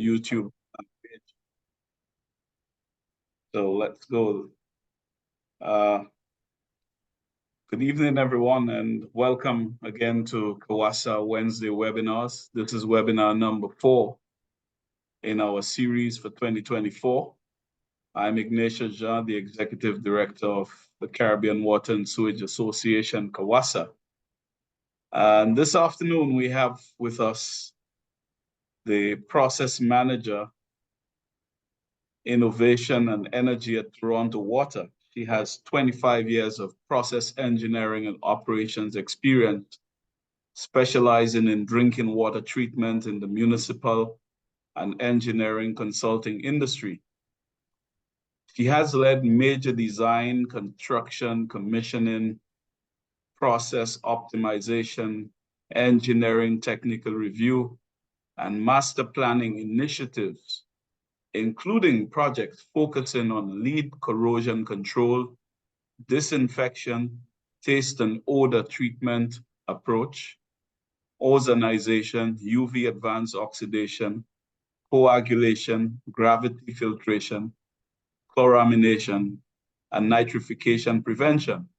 YouTube page. So let's go. Good evening, everyone, and welcome again to CAWASA Wednesday webinars. This is webinar number 4 in our series for 2024. I'm Ignatius Jean, the Executive Director of the Caribbean Water and Sewage Association, CAWASA. And this afternoon, we have with us the Process Manager, Innovation and Energy at Toronto Water. She has 25 years of process engineering and operations experience, specializing in drinking water treatment in the municipal and engineering consulting industry. She has led major design, construction, commissioning, process optimization, engineering technical review, and master planning initiatives, including projects focusing on lead corrosion control, disinfection, taste and odor treatment approach, ozonization, UV advanced oxidation, coagulation, gravity filtration, chloramination, and nitrification prevention.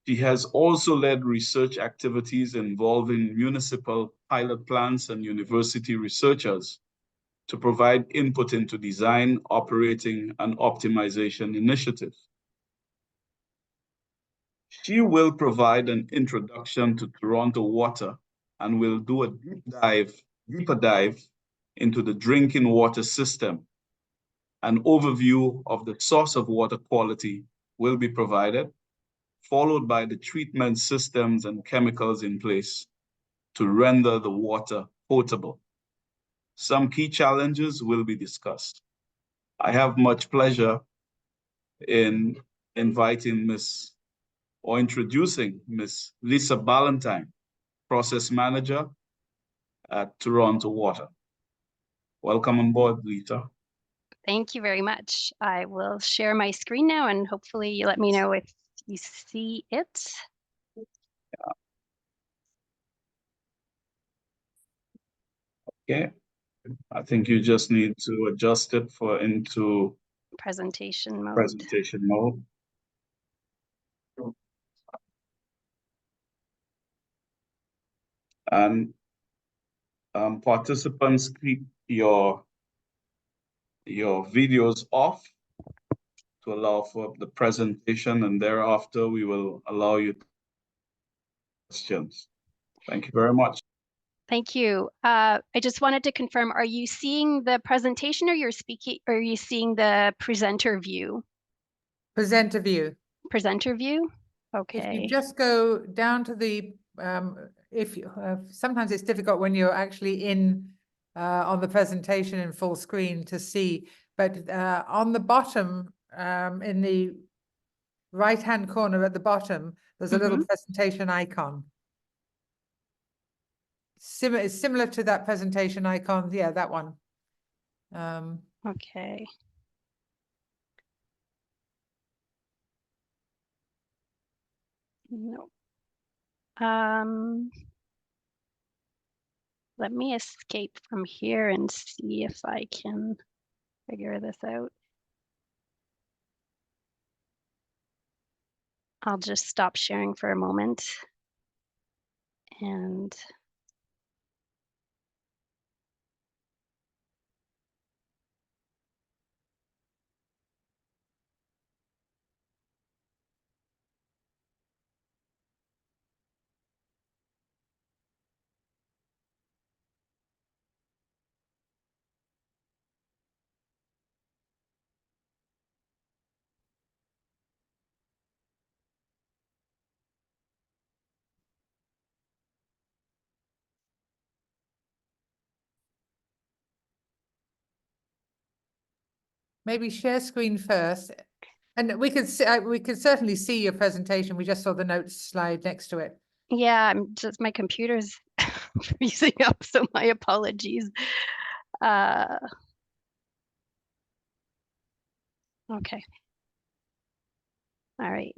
She has also led research activities involving municipal pilot plants and university researchers to provide input into design, operating, and optimization initiatives. She will provide an introduction to Toronto Water and will do a deeper dive into the drinking water system. An overview of the source of water quality will be provided, followed by the treatment systems and chemicals in place to render the water potable. Some key challenges will be discussed. I have much pleasure in introducing Miss Liza Ballantyne, Process Manager at Toronto Water. Welcome on board, Liza. Thank you very much. I will share my screen now and hopefully you let me know if you see it. Yeah. Okay. I think you just need to adjust it into presentation mode. Presentation mode. And participants, keep your videos off to allow for the presentation, and thereafter we will allow you questions. Thank you very much. Thank you. I just wanted to confirm, are you seeing the presentation or are you seeing the presenter view? Presenter view. Presenter view? Okay. If you just go down to the, sometimes it's difficult when you're actually on the presentation in full screen to see, but on the bottom, in the right-hand corner at the bottom, there's a little presentation icon. It's similar to that presentation icon. Yeah, that one. Okay. No. Let me escape from here and see if I can figure this out. I'll just stop sharing for a moment and maybe share screen first, and we could certainly see your presentation. We just saw the notes slide next to it. yeah, my computer's freezing up, so my apologies. Okay. All right.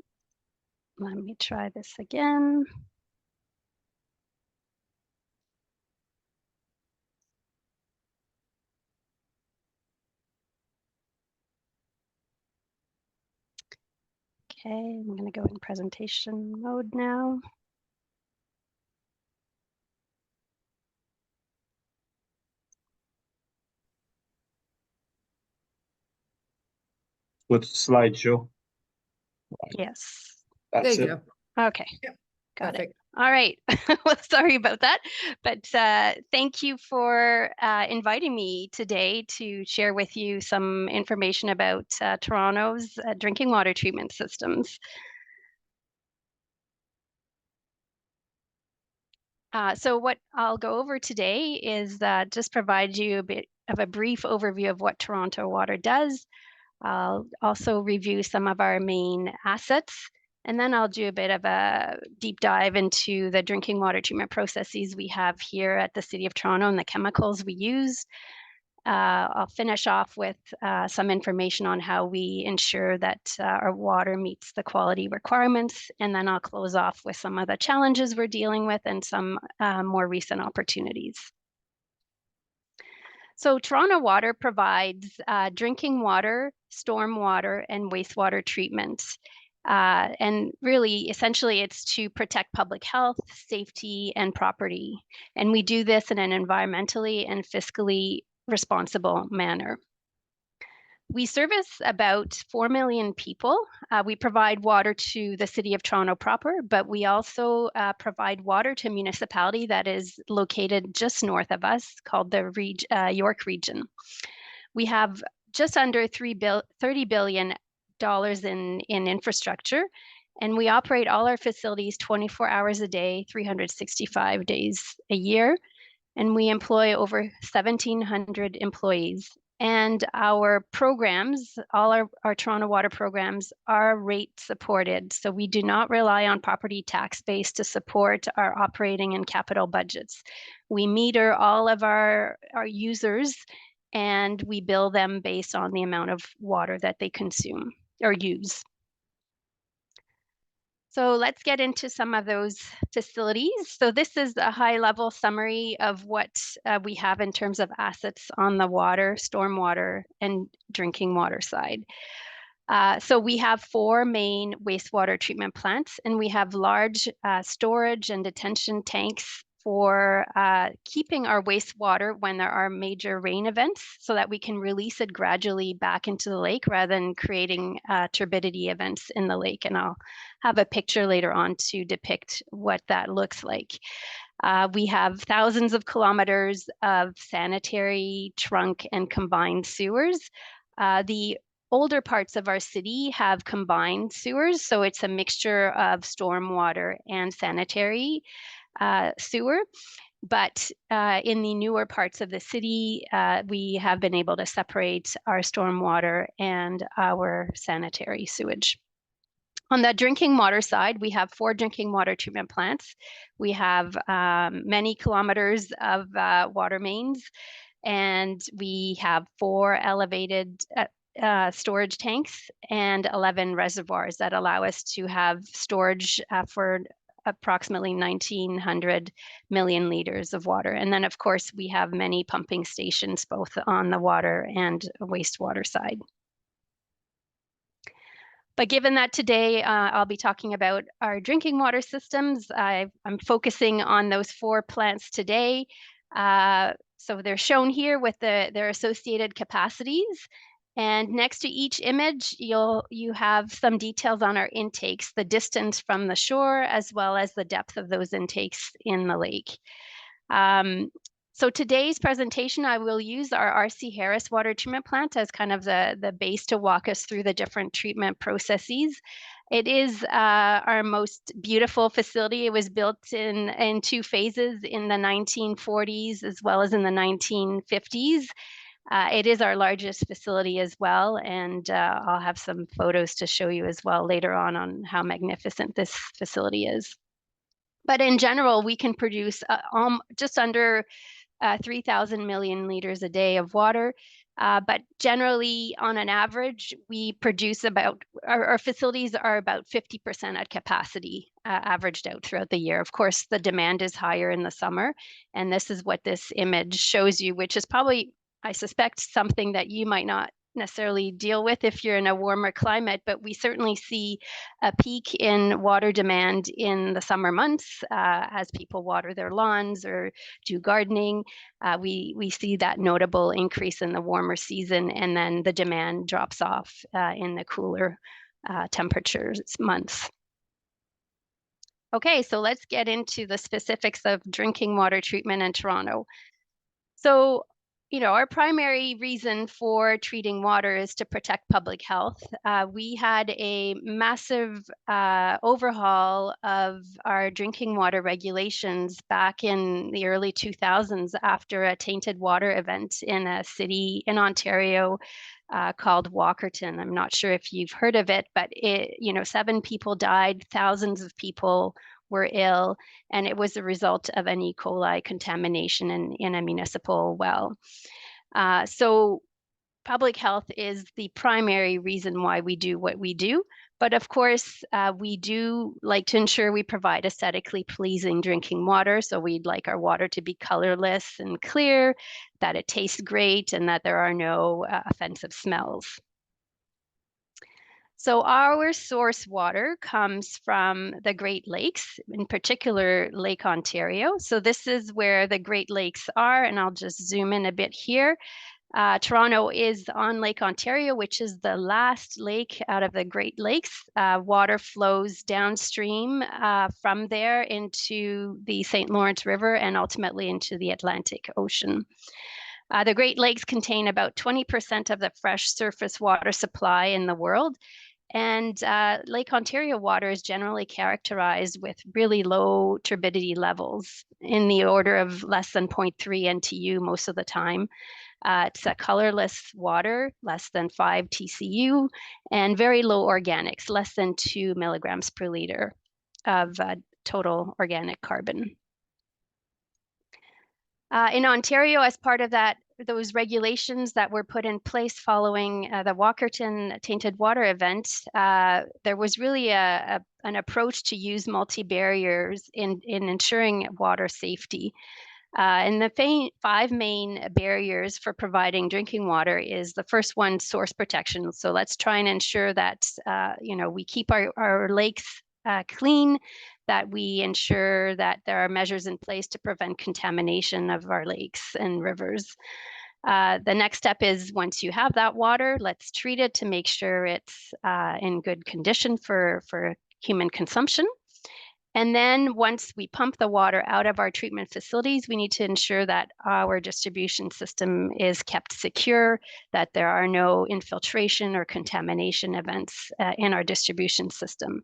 Let me try this again. Okay, I'm going to go in presentation mode now. With slideshow. Yes. There That's you it. go. Okay. Yep, Got it. perfect. All right. Well, sorry about that, but thank you for inviting me today to share with you some information about Toronto's drinking water treatment systems. So what I'll go over today is just provide you a bit of a brief overview of what Toronto Water does. I'll also review some of our main assets, and then I'll do a bit of a deep dive into the drinking water treatment processes we have here at the City of Toronto and the chemicals we use. I'll finish off with some information on how we ensure that our water meets the quality requirements, and then I'll close off with some of the challenges we're dealing with and some more recent opportunities. So Toronto Water provides drinking water, stormwater, and wastewater treatment. And really, essentially, it's to protect public health, safety, and property. And we do this in an environmentally and fiscally responsible manner. We service about 4 million people. We provide water to the City of Toronto proper, but we also provide water to a municipality that is located just north of us called the York region. We have just under $30 billion in infrastructure, and we operate all our facilities 24 hours a day, 365 days a year, and we employ over 1,700 employees. And our programs, all our Toronto Water programs, are rate supported. So we do not rely on property tax base to support our operating and capital budgets. We meter all of our users, and we bill them based on the amount of water that they consume or use. So let's get into some of those facilities. So this is a high-level summary of what we have in terms of assets on the water, stormwater, and drinking water side. So we have 4 main wastewater treatment plants, and we have large storage and detention tanks for keeping our wastewater when there are major rain events so that we can release it gradually back into the lake rather than creating turbidity events in the lake. And I'll have a picture later on to depict what that looks like. We have thousands of kilometers of sanitary, trunk, and combined sewers. The older parts of our city have combined sewers, so it's a mixture of stormwater and sanitary sewer. But in the newer parts of the city, we have been able to separate our stormwater and our sanitary sewage. On the drinking water side, we have 4 drinking water treatment plants. We have many kilometers of water mains, and we have 4 elevated storage tanks and 11 reservoirs that allow us to have storage for approximately 1,900 million liters of water. And then, of course, we have many pumping stations both on the water and wastewater side. But given that today I'll be talking about our drinking water systems, I'm focusing on those 4 plants today. So they're shown here with their associated capacities. And next to each image, you have some details on our intakes, the distance from the shore, as well as the depth of those intakes in the lake. So today's presentation, I will use our R.C. Harris water treatment plant as kind of the base to walk us through the different treatment processes. It is our most beautiful facility. It was built in 2 phases in the 1940s as well as in the 1950s. It is our largest facility as well, and I'll have some photos to show you as well later on how magnificent this facility is. But in general, we can produce just under 3,000 million liters a day of water. But generally, on an average, we produce about, our facilities are about 50% at capacity, averaged out throughout the year. Of course, the demand is higher in the summer. And this is what this image shows you, which is probably, I suspect, something that you might not necessarily deal with if you're in a warmer climate, but we certainly see a peak in water demand in the summer months as people water their lawns or do gardening. We see that notable increase in the warmer season, and then the demand drops off in the cooler temperatures months. Okay, so let's get into the specifics of drinking water treatment in Toronto. So, our primary reason for treating water is to protect public health. We had a massive overhaul of our drinking water regulations back in the early 2000s after a tainted water event in a city in Ontario called Walkerton. I'm not sure if you've heard of it, but 7 people died, thousands of people were ill, and it was a result of an E. coli contamination in a municipal well. So public health is the primary reason why we do what we do. But of course, we do like to ensure we provide aesthetically pleasing drinking water. So we'd like our water to be colorless and clear, that it tastes great, and that there are no offensive smells. So our source water comes from the Great Lakes, in particular Lake Ontario. So this is where the Great Lakes are, and I'll just zoom in a bit here. Toronto is on Lake Ontario, which is the last lake out of the Great Lakes. Water flows downstream from there into the St. Lawrence River and ultimately into the Atlantic Ocean. The Great Lakes contain about 20% of the fresh surface water supply in the world. And Lake Ontario water is generally characterized with really low turbidity levels in the order of less than 0.3 NTU most of the time. It's a colorless water, less than 5 TCU, and very low organics, less than 2 milligrams per liter of total organic carbon. In Ontario, as part of those regulations that were put in place following the Walkerton tainted water event, there was really an approach to use multi-barriers in ensuring water safety. And the 5 main barriers for providing drinking water is the first one, source protection. So let's try and ensure that we keep our lakes clean, that we ensure that there are measures in place to prevent contamination of our lakes and rivers. The next step is, once you have that water, let's treat it to make sure it's in good condition for human consumption. And then once we pump the water out of our treatment facilities, we need to ensure that our distribution system is kept secure, that there are no infiltration or contamination events in our distribution system.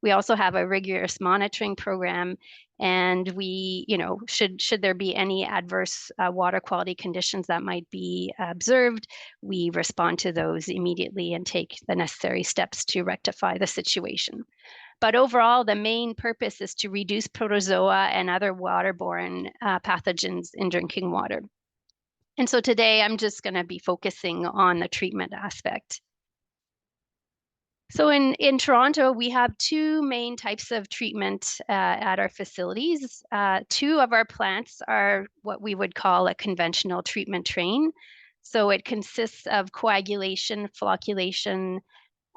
We also have a rigorous monitoring program, and we, should there be any adverse water quality conditions that might be observed, we respond to those immediately and take the necessary steps to rectify the situation. But overall, the main purpose is to reduce protozoa and other waterborne pathogens in drinking water. And so today I'm just going to be focusing on the treatment aspect. So in Toronto, we have 2 main types of treatment at our facilities. 2 of our plants are what we would call a conventional treatment train. So it consists of coagulation, flocculation,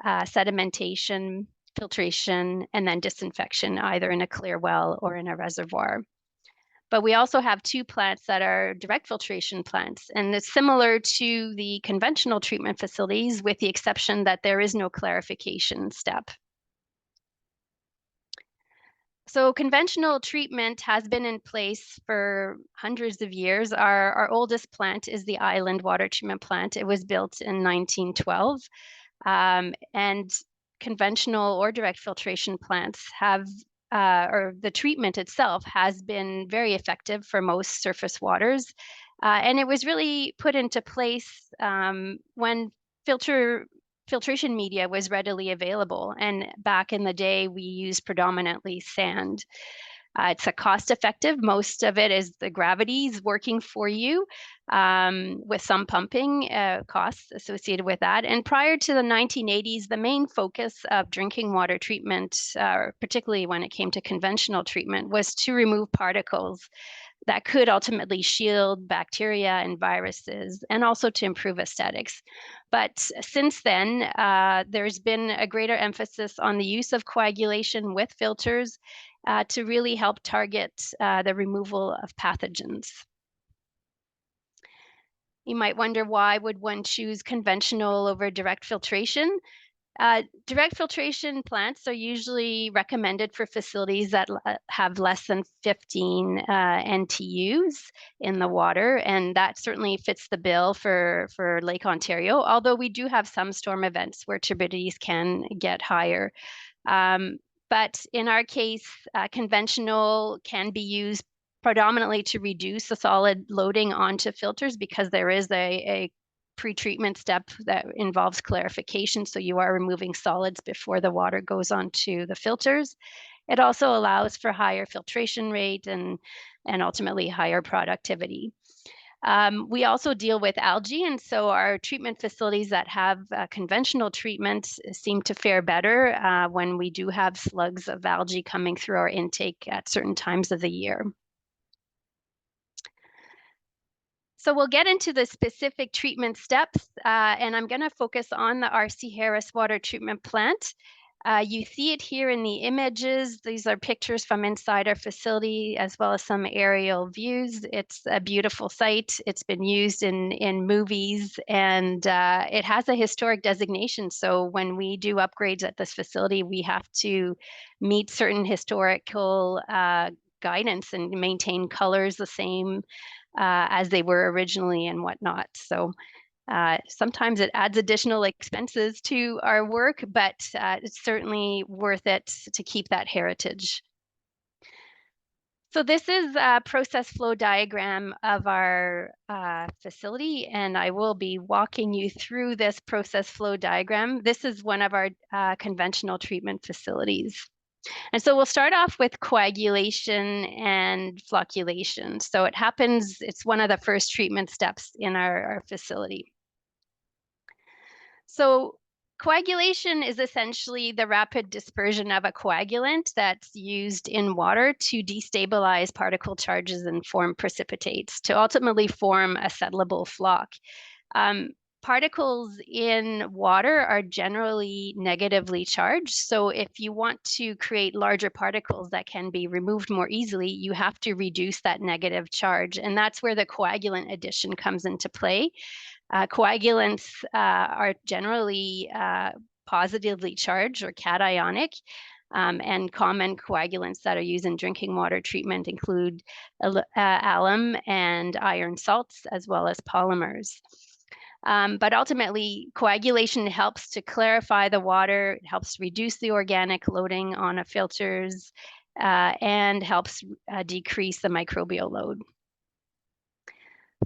sedimentation, filtration, and then disinfection, either in a clear well or in a reservoir. But we also have 2 plants that are direct filtration plants, and it's similar to the conventional treatment facilities, with the exception that there is no clarification step. So conventional treatment has been in place for hundreds of years. Our oldest plant is the Island Water Treatment Plant. It was built in 1912. And conventional or direct filtration plants have, or the treatment itself has been very effective for most surface waters. And it was really put into place when filtration media was readily available. And back in the day, we used predominantly sand. It's a cost-effective. Most of it is the gravity's working for you, with some pumping costs associated with that. And prior to the 1980s, the main focus of drinking water treatment, particularly when it came to conventional treatment, was to remove particles that could ultimately shield bacteria and viruses, and also to improve aesthetics. But since then, there's been a greater emphasis on the use of coagulation with filters to really help target the removal of pathogens. You might wonder, why would one choose conventional over direct filtration? Direct filtration plants are usually recommended for facilities that have less than 15 NTUs in the water, and that certainly fits the bill for Lake Ontario, although we do have some storm events where turbidities can get higher. But in our case, conventional can be used predominantly to reduce the solid loading onto filters, because there is a pre-treatment step that involves clarification. So you are removing solids before the water goes onto the filters. It also allows for higher filtration rate and ultimately higher productivity. We also deal with algae, and so our treatment facilities that have conventional treatment seem to fare better when we do have slugs of algae coming through our intake at certain times of the year. So we'll get into the specific treatment steps, and I'm going to focus on the RC Harris water treatment plant. You see it here in the images. These are pictures from inside our facility, as well as some aerial views. It's a beautiful site. It's been used in movies, and it has a historic designation. So when we do upgrades at this facility, we have to meet certain historical guidance and maintain colors the same as they were originally and whatnot. So sometimes it adds additional expenses to our work, but it's certainly worth it to keep that heritage. So this is a process flow diagram of our facility, and I will be walking you through this process flow diagram. This is one of our conventional treatment facilities. And so we'll start off with coagulation and flocculation. So it happens, it's one of the first treatment steps in our facility. So coagulation is essentially the rapid dispersion of a coagulant that's used in water to destabilize particle charges and form precipitates to ultimately form a settleable floc. Particles in water are generally negatively charged. So if you want to create larger particles that can be removed more easily, you have to reduce that negative charge. And that's where the coagulant addition comes into play. Coagulants are generally positively charged or cationic. And common coagulants that are used in drinking water treatment include alum and iron salts, as well as polymers. But ultimately, coagulation helps to clarify the water, it helps reduce the organic loading on filters, and helps decrease the microbial load.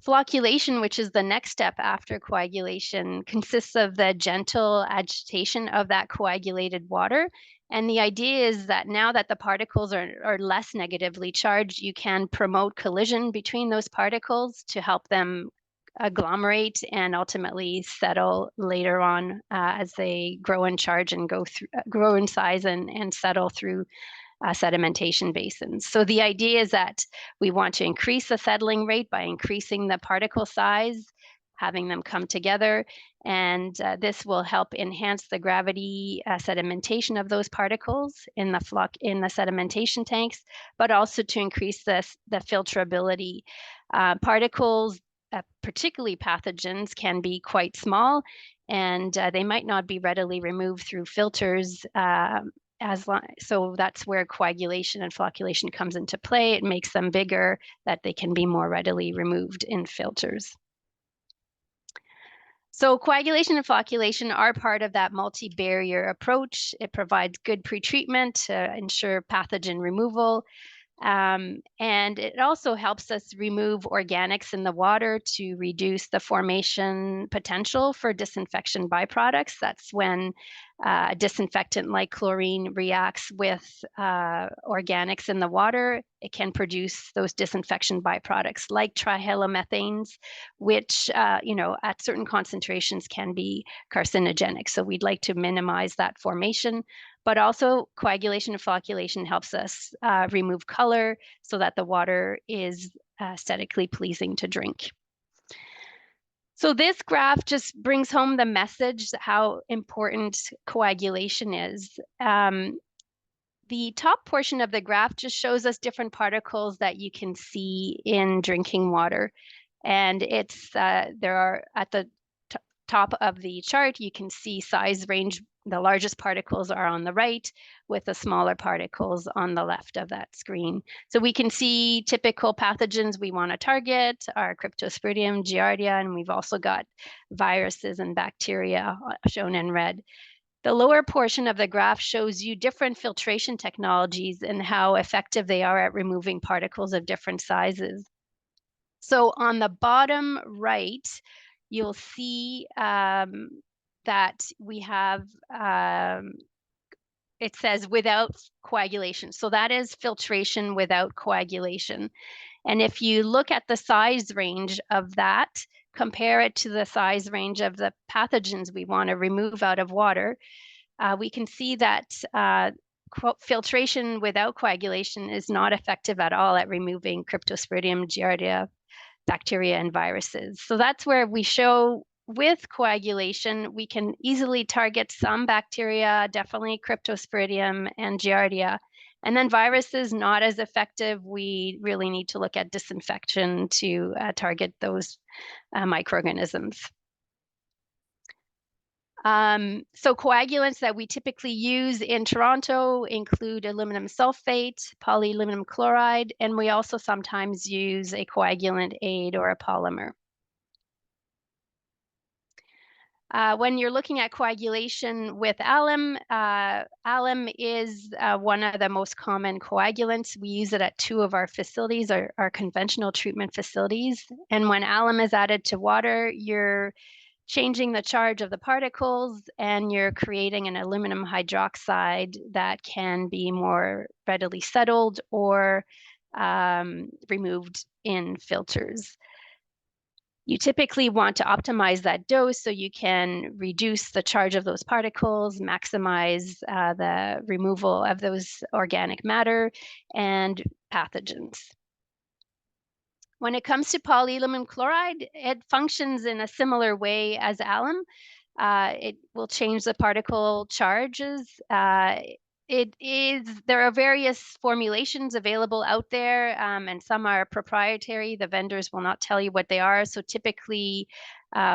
Flocculation, which is the next step after coagulation, consists of the gentle agitation of that coagulated water. And the idea is that now that the particles are less negatively charged, you can promote collision between those particles to help them agglomerate and ultimately settle later on as they grow in charge and grow in size and settle through sedimentation basins. So the idea is that we want to increase the settling rate by increasing the particle size, having them come together, and this will help enhance the gravity sedimentation of those particles in the sedimentation tanks, but also to increase the filterability. Particles, particularly pathogens, can be quite small, and they might not be readily removed through filters. So that's where coagulation and flocculation comes into play. It makes them bigger, that they can be more readily removed in filters. So coagulation and flocculation are part of that multi-barrier approach. It provides good pretreatment to ensure pathogen removal. And it also helps us remove organics in the water to reduce the formation potential for disinfection byproducts. That's when a disinfectant like chlorine reacts with organics in the water. It can produce those disinfection byproducts like trihalomethanes, which, at certain concentrations can be carcinogenic. So we'd like to minimize that formation. But also coagulation and flocculation helps us remove color so that the water is aesthetically pleasing to drink. So this graph just brings home the message how important coagulation is. The top portion of the graph just shows us different particles that you can see in drinking water. And it's there are at the top of the chart, you can see size range. The largest particles are on the right, with the smaller particles on the left of that screen. So we can see typical pathogens we want to target are Cryptosporidium, Giardia, and we've also got viruses and bacteria shown in red. The lower portion of the graph shows you different filtration technologies and how effective they are at removing particles of different sizes. So on the bottom right, you'll see that we have, it says without coagulation. So that is filtration without coagulation. And if you look at the size range of that, compare it to the size range of the pathogens we want to remove out of water, we can see that filtration without coagulation is not effective at all at removing Cryptosporidium, Giardia, bacteria, and viruses. So that's where we show with coagulation, we can easily target some bacteria, definitely Cryptosporidium and Giardia. And then viruses, not as effective. We really need to look at disinfection to target those microorganisms. So coagulants that we typically use in Toronto include aluminum sulfate, polyaluminum chloride, and we also sometimes use a coagulant aid or a polymer. When you're looking at coagulation with alum, alum is one of the most common coagulants. We use it at 2 of our facilities, our conventional treatment facilities. And when alum is added to water, you're changing the charge of the particles and you're creating an aluminum hydroxide that can be more readily settled or removed in filters. You typically want to optimize that dose so you can reduce the charge of those particles, maximize the removal of those organic matter and pathogens. When it comes to polyaluminum chloride, it functions in a similar way as alum. It will change the particle charges. There are various formulations available out there, and some are proprietary. The vendors will not tell you what they are. So typically,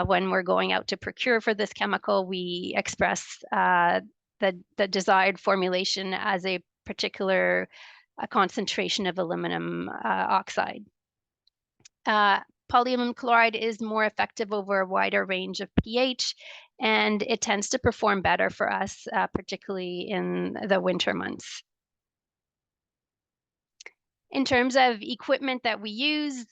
when we're going out to procure for this chemical, we express the desired formulation as a particular concentration of aluminum oxide. Polyaluminum chloride is more effective over a wider range of pH, and it tends to perform better for us, particularly in the winter months. In terms of equipment that we use,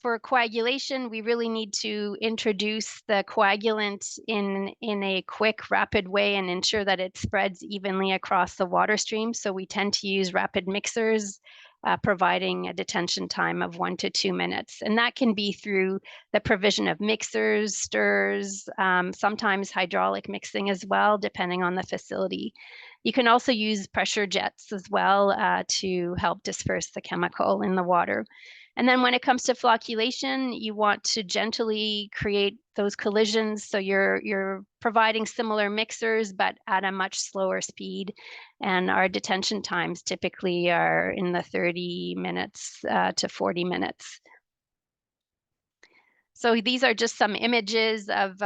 for coagulation, we really need to introduce the coagulant in a quick, rapid way and ensure that it spreads evenly across the water stream. So we tend to use rapid mixers, providing a detention time of 1 to 2 minutes. And that can be through the provision of mixers, stirrers, sometimes hydraulic mixing as well, depending on the facility. You can also use pressure jets as well to help disperse the chemical in the water. And then when it comes to flocculation, you want to gently create those collisions. So you're providing similar mixers, but at a much slower speed. And our detention times typically are in the 30 minutes to 40 minutes. So these are just some images of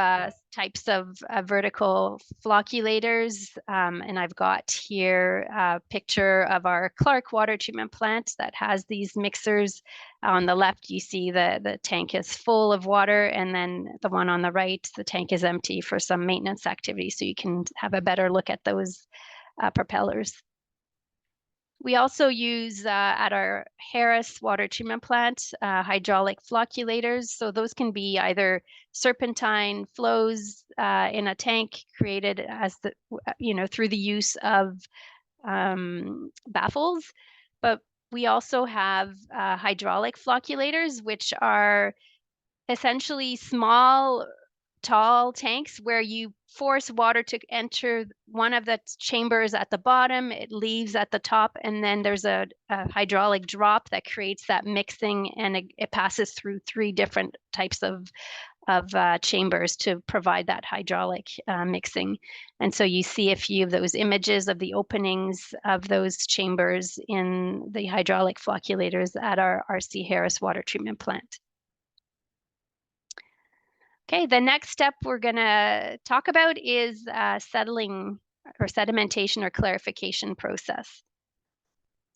types of vertical flocculators. And I've got here a picture of our Clark water treatment plant that has these mixers. On the left, you see the tank is full of water, and then the one on the right, the tank is empty for some maintenance activity. So you can have a better look at those propellers. We also use at our Harris water treatment plant hydraulic flocculators. So those can be either serpentine flows in a tank created as the through the use of baffles, but we also have hydraulic flocculators, which are essentially small, tall tanks where you force water to enter one of the chambers at the bottom, it leaves at the top, and then there's a hydraulic drop that creates that mixing, and it passes through 3 different types of chambers to provide that hydraulic mixing. And so you see a few of those images of the openings of those chambers in the hydraulic flocculators at our RC Harris water treatment plant. Okay, the next step we're going to talk about is settling or sedimentation or clarification process.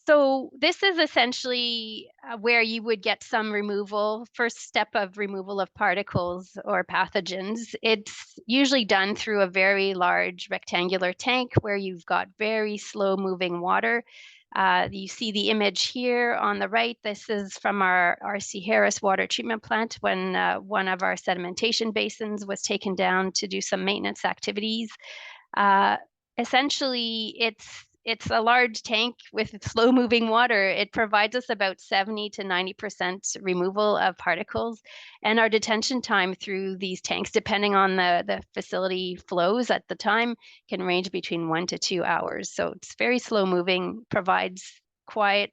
So this is essentially where you would get some removal, first step of removal of particles or pathogens. It's usually done through a very large rectangular tank where you've got very slow moving water. You see the image here on the right. This is from our RC Harris water treatment plant when one of our sedimentation basins was taken down to do some maintenance activities. Essentially, it's a large tank with slow moving water. It provides us about 70 to 90% removal of particles, and our detention time through these tanks, depending on the facility flows at the time, can range between 1 to 2 hours. So it's very slow moving, provides quiet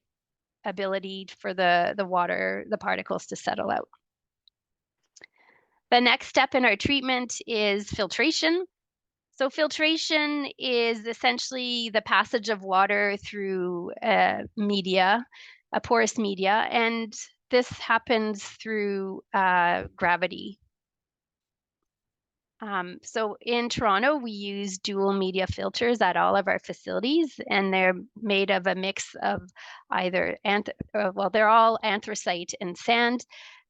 ability for the water, the particles to settle out. The next step in our treatment is filtration. So filtration is essentially the passage of water through media, a porous media, and this happens through gravity. So in Toronto, we use dual media filters at all of our facilities, and they're made of a mix of either, they're all anthracite and sand.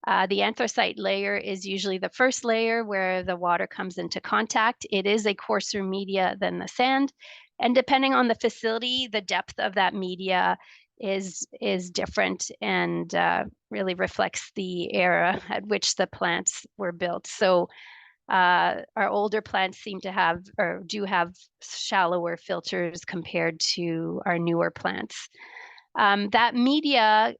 The anthracite layer is usually the first layer where the water comes into contact. It is a coarser media than the sand. And depending on the facility, the depth of that media is different and really reflects the era at which the plants were built. So our older plants seem to have or do have shallower filters compared to our newer plants. That media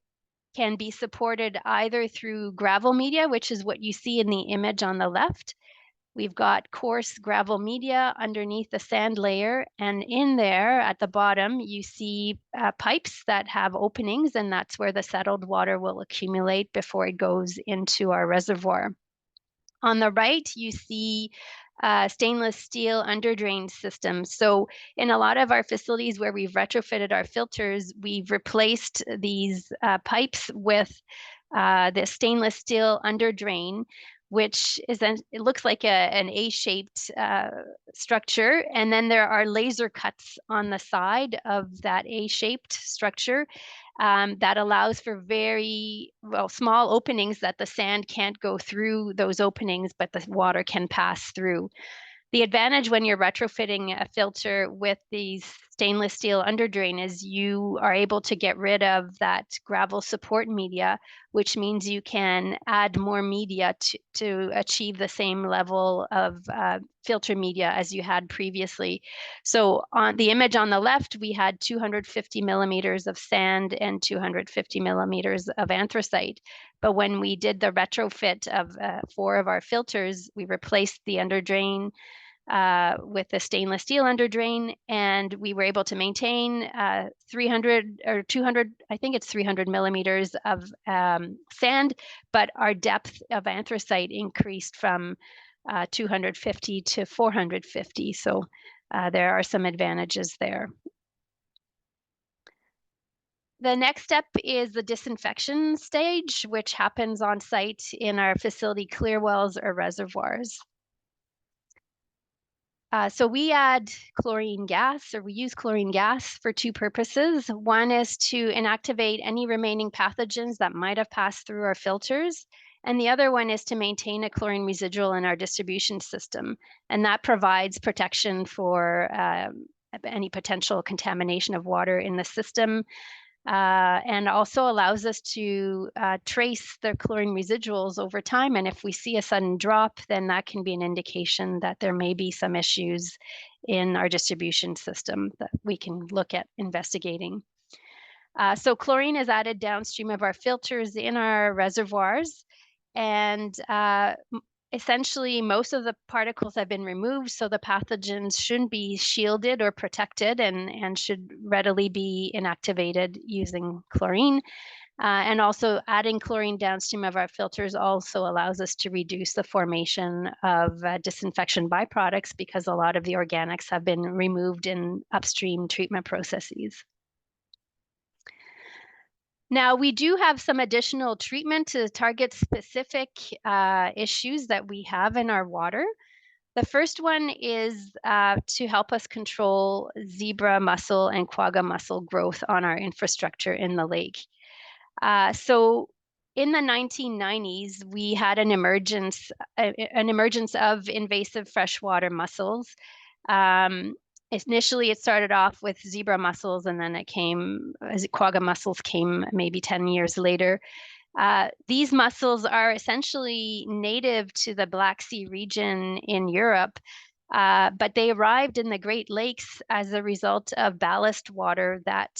can be supported either through gravel media, which is what you see in the image on the left. We've got coarse gravel media underneath the sand layer, and in there at the bottom, you see pipes that have openings, and that's where the settled water will accumulate before it goes into our reservoir. On the right, you see stainless steel underdrain system. So in a lot of our facilities where we've retrofitted our filters, we've replaced these pipes with the stainless steel underdrain, which is it looks like an A-shaped structure. And then there are laser cuts on the side of that A-shaped structure. That allows for very small openings that the sand can't go through those openings, but the water can pass through. The advantage when you're retrofitting a filter with these stainless steel underdrain is you are able to get rid of that gravel support media, which means you can add more media to achieve the same level of filter media as you had previously. So on the image on the left, we had 250 millimeters of sand and 250 millimeters of anthracite. But when we did the retrofit of 4 of our filters, we replaced the underdrain with the stainless steel underdrain, and we were able to maintain 300 or 200, I think it's 300 millimeters of sand, but our depth of anthracite increased from 250 to 450. So there are some advantages there. The next step is the disinfection stage, which happens on site in our facility clear wells or reservoirs. So we add chlorine gas, or we use chlorine gas for 2 purposes. One is to inactivate any remaining pathogens that might have passed through our filters. And the other one is to maintain a chlorine residual in our distribution system. And that provides protection for any potential contamination of water in the system, and also allows us to trace the chlorine residuals over time. And if we see a sudden drop, then that can be an indication that there may be some issues in our distribution system that we can look at investigating. So chlorine is added downstream of our filters in our reservoirs, and essentially most of the particles have been removed, so the pathogens shouldn't be shielded or protected and should readily be inactivated using chlorine. And also adding chlorine downstream of our filters also allows us to reduce the formation of disinfection byproducts, because a lot of the organics have been removed in upstream treatment processes. Now, we do have some additional treatment to target specific issues that we have in our water. The first one is to help us control zebra mussel and quagga mussel growth on our infrastructure in the lake. So in the 1990s, we had an emergence of invasive freshwater mussels. Initially, it started off with zebra mussels, and then quagga mussels came maybe 10 years later. These mussels are essentially native to the Black Sea region in Europe, but they arrived in the Great Lakes as a result of ballast water that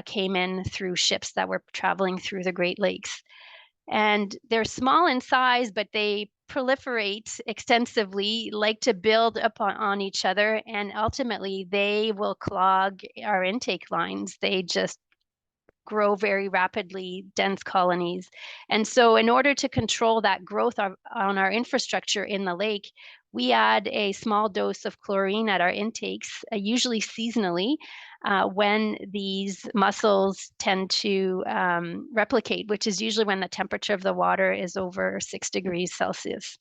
came in through ships that were traveling through the Great Lakes. And they're small in size, but they proliferate extensively, like to build on each other, and ultimately they will clog our intake lines. They just grow very rapidly, dense colonies. And so in order to control that growth on our infrastructure in the lake, we add a small dose of chlorine at our intakes, usually seasonally, when these mussels tend to replicate, which is usually when the temperature of the water is over 6 degrees Celsius.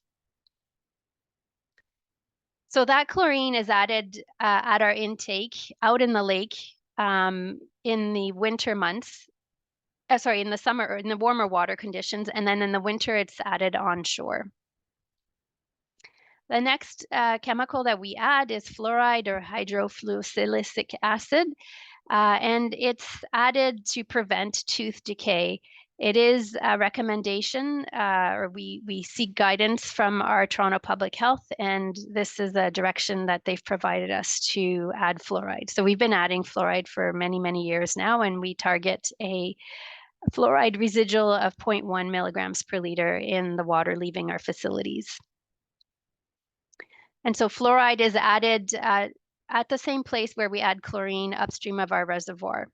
So that chlorine is added at our intake out in the lake in the winter months. In the summer, or in the warmer water conditions, and then in the winter it's added onshore. The next chemical that we add is fluoride, or hydrofluosilicic acid, and it's added to prevent tooth decay. It is a recommendation, or we seek guidance from our Toronto Public Health, and this is a direction that they've provided us to add fluoride. So we've been adding fluoride for many, many years now, and we target a fluoride residual of 0.1 milligrams per liter in the water leaving our facilities. And so fluoride is added at the same place where we add chlorine upstream of our reservoir.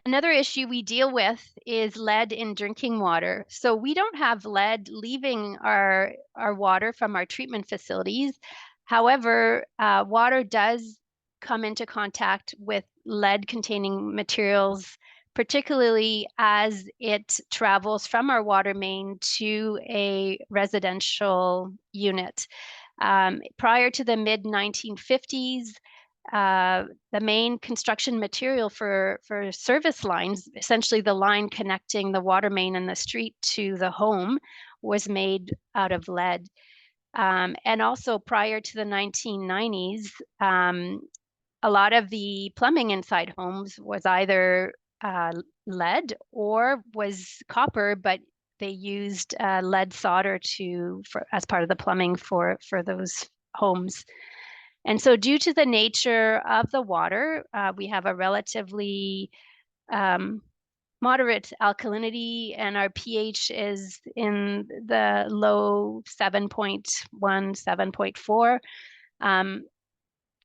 Another issue we deal with is lead in drinking water. So we don't have lead leaving our water from our treatment facilities. However, water does come into contact with lead-containing materials, particularly as it travels from our water main to a residential unit. Prior to the mid-1950s, the main construction material for service lines, essentially the line connecting the water main and the street to the home, was made out of lead. And also prior to the 1990s, a lot of the plumbing inside homes was either lead or was copper, but they used lead solder as part of the plumbing for those homes. And so due to the nature of the water, we have a relatively moderate alkalinity, and our pH is in the low 7.1, 7.4.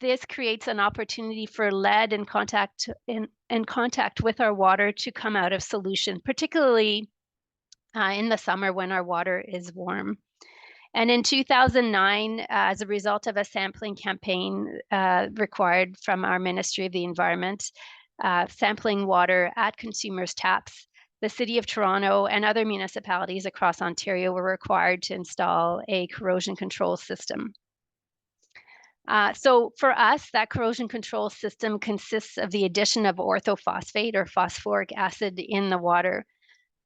This creates an opportunity for lead in contact with our water to come out of solution, particularly in the summer when our water is warm. And in 2009, as a result of a sampling campaign required from our Ministry of the Environment, sampling water at consumers' taps, the City of Toronto and other municipalities across Ontario were required to install a corrosion control system. So for us, that corrosion control system consists of the addition of orthophosphate, or phosphoric acid, in the water.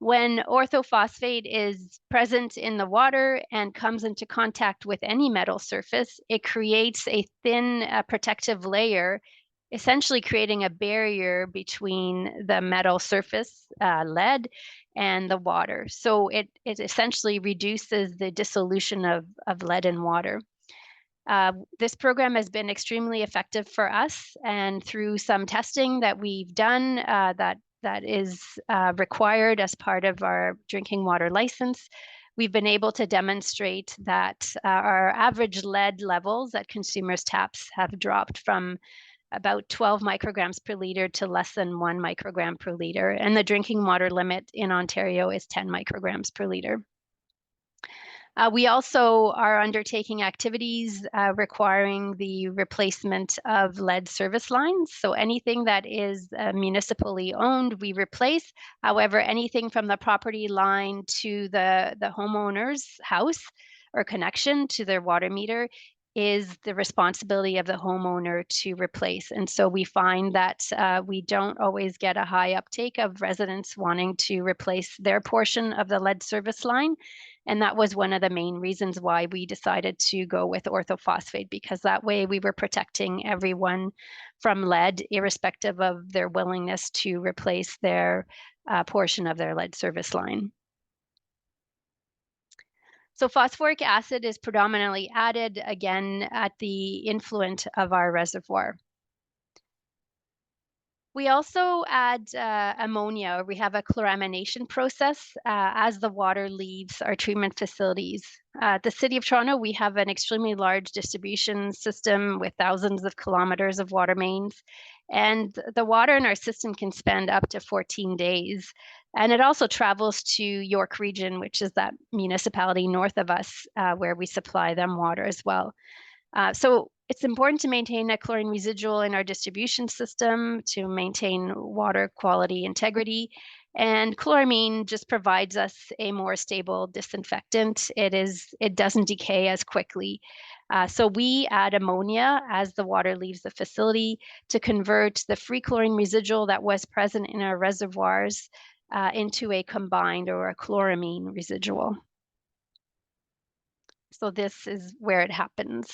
When orthophosphate is present in the water and comes into contact with any metal surface, it creates a thin protective layer, essentially creating a barrier between the metal surface, lead, and the water. So it essentially reduces the dissolution of lead in water. This program has been extremely effective for us, and through some testing that we've done that is required as part of our drinking water license, we've been able to demonstrate that our average lead levels at consumers' taps have dropped from about 12 micrograms per liter to less than 1 microgram per liter. And the drinking water limit in Ontario is 10 micrograms per liter. We also are undertaking activities requiring the replacement of lead service lines. So anything that is municipally owned, we replace. However, anything from the property line to the homeowner's house or connection to their water meter is the responsibility of the homeowner to replace. And so we find that we don't always get a high uptake of residents wanting to replace their portion of the lead service line. And that was one of the main reasons why we decided to go with orthophosphate, because that way we were protecting everyone from lead, irrespective of their willingness to replace their portion of their lead service line. So phosphoric acid is predominantly added, again, at the influent of our reservoir. We also add ammonia, or we have a chloramination process as the water leaves our treatment facilities. At the City of Toronto, we have an extremely large distribution system with thousands of kilometers of water mains. And the water in our system can spend up to 14 days. And it also travels to York Region, which is that municipality north of us, where we supply them water as well. So it's important to maintain a chlorine residual in our distribution system to maintain water quality integrity. And chloramine just provides us a more stable disinfectant. It doesn't decay as quickly. So we add ammonia as the water leaves the facility to convert the free chlorine residual that was present in our reservoirs into a combined or a chloramine residual. So this is where it happens.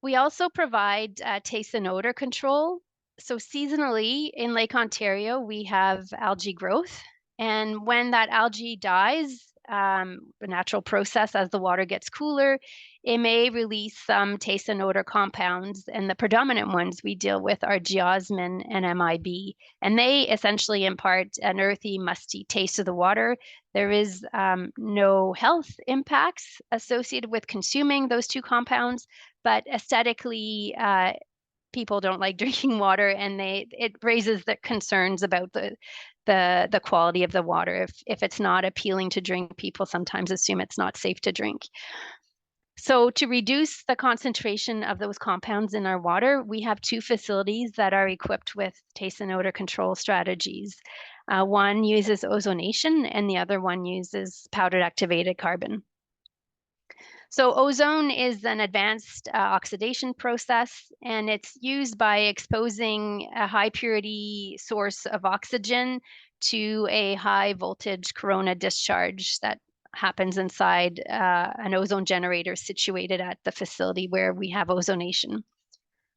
We also provide taste and odor control. So seasonally in Lake Ontario, we have algae growth. And when that algae dies, a natural process as the water gets cooler, it may release some taste and odor compounds. And the predominant ones we deal with are geosmin and MIB. And they essentially impart an earthy, musty taste to the water. There is no health impacts associated with consuming those two compounds, but aesthetically, people don't like drinking water, and it raises the concerns about the quality of the water. If it's not appealing to drink, people sometimes assume it's not safe to drink. So to reduce the concentration of those compounds in our water, we have two facilities that are equipped with taste and odor control strategies. One uses ozonation and the other one uses powdered activated carbon. So ozone is an advanced oxidation process, and it's used by exposing a high purity source of oxygen to a high voltage corona discharge that happens inside an ozone generator situated at the facility where we have ozonation.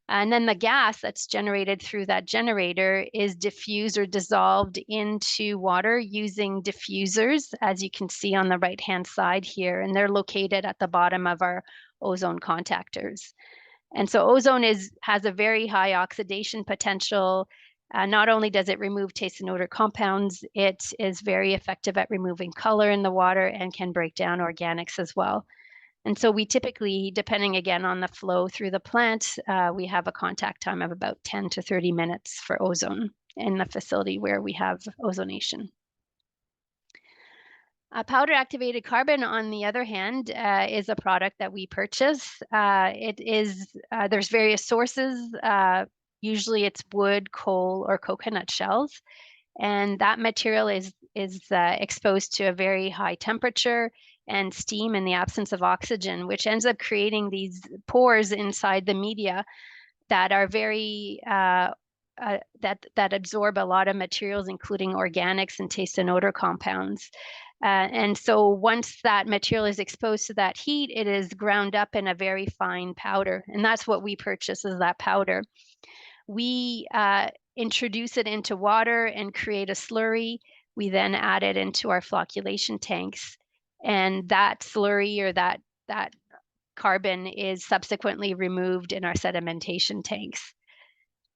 And then the gas that's generated through that generator is diffused or dissolved into water using diffusers, as you can see on the right-hand side here, and they're located at the bottom of our ozone contactors. And so ozone has a very high oxidation potential. Not only does it remove taste and odor compounds, it is very effective at removing color in the water and can break down organics as well. And so we typically, depending again on the flow through the plant, we have a contact time of about 10 to 30 minutes for ozone in the facility where we have ozonation. Powder activated carbon, on the other hand, is a product that we purchase. There's various sources. Usually it's wood, coal, or coconut shells. And that material is exposed to a very high temperature and steam in the absence of oxygen, which ends up creating these pores inside the media that are very that absorb a lot of materials, including organics and taste and odor compounds. And so once that material is exposed to that heat, it is ground up in a very fine powder. And that's what we purchase, is that powder. We introduce it into water and create a slurry. We then add it into our flocculation tanks. And that slurry, or that carbon, is subsequently removed in our sedimentation tanks.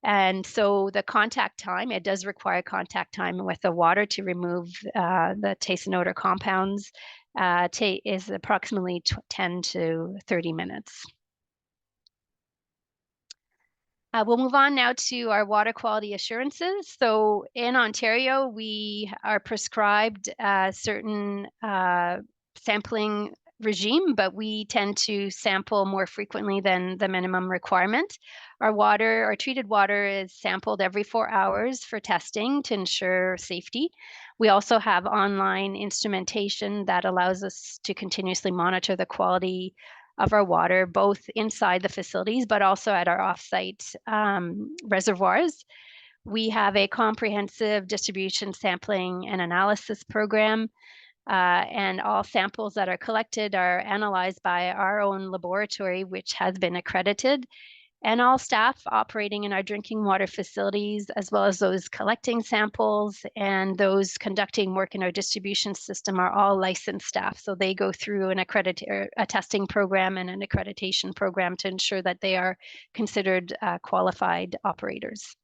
And so the contact time, it does require contact time with the water to remove the taste and odor compounds, is approximately 10 to 30 minutes. We'll move on now to our water quality assurances. So in Ontario, we are prescribed a certain sampling regime, but we tend to sample more frequently than the minimum requirement. Our treated water is sampled every 4 hours for testing to ensure safety. We also have online instrumentation that allows us to continuously monitor the quality of our water, both inside the facilities, but also at our offsite reservoirs. We have a comprehensive distribution sampling and analysis program, and all samples that are collected are analyzed by our own laboratory, which has been accredited. And all staff operating in our drinking water facilities, as well as those collecting samples and those conducting work in our distribution system, are all licensed staff. So they go through a testing program and an accreditation program to ensure that they are considered qualified operators.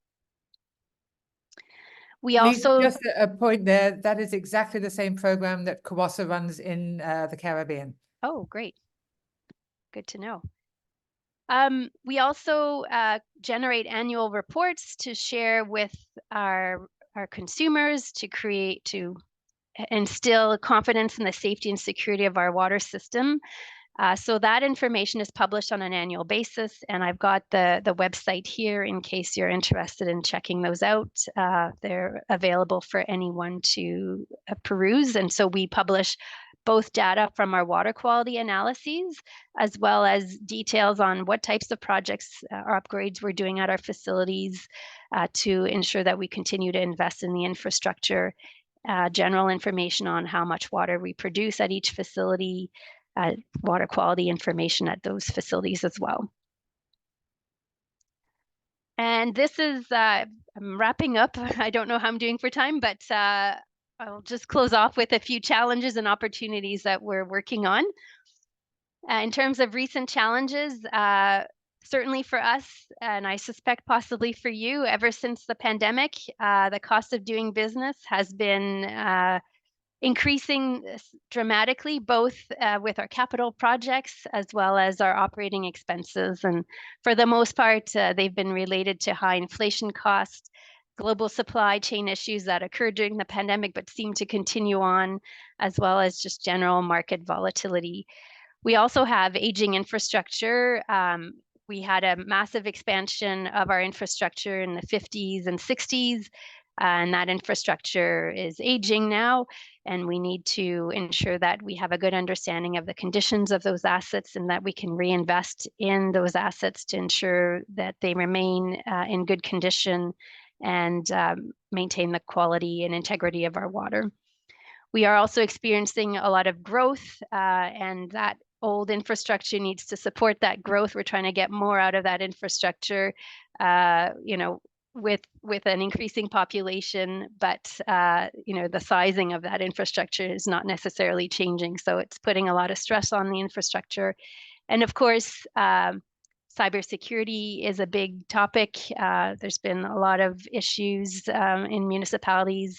We Lisa, also just a point there, that is exactly the same program that CAWASA runs in the Caribbean. Oh, great. Good to know. We also generate annual reports to share with our consumers to instill confidence in the safety and security of our water system. So that information is published on an annual basis, and I've got the website here in case you're interested in checking those out. They're available for anyone to peruse, and so we publish both data from our water quality analyses, as well as details on what types of projects or upgrades we're doing at our facilities to ensure that we continue to invest in the infrastructure, general information on how much water we produce at each facility, water quality information at those facilities as well. And this is, I'm wrapping up. I don't know how I'm doing for time, but I'll just close off with a few challenges and opportunities that we're working on. In terms of recent challenges, certainly for us, and I suspect possibly for you, ever since the pandemic, the cost of doing business has been increasing dramatically, both with our capital projects as well as our operating expenses. And for the most part, they've been related to high inflation costs, global supply chain issues that occurred during the pandemic but seem to continue on, as well as just general market volatility. We also have aging infrastructure. We had a massive expansion of our infrastructure in the 50s and 60s, and that infrastructure is aging now, and we need to ensure that we have a good understanding of the conditions of those assets and that we can reinvest in those assets to ensure that they remain in good condition and maintain the quality and integrity of our water. We are also experiencing a lot of growth, and that old infrastructure needs to support that growth. We're trying to get more out of that infrastructure, with an increasing population, but the sizing of that infrastructure is not necessarily changing. So it's putting a lot of stress on the infrastructure. And of course, cybersecurity is a big topic. There's been a lot of issues in municipalities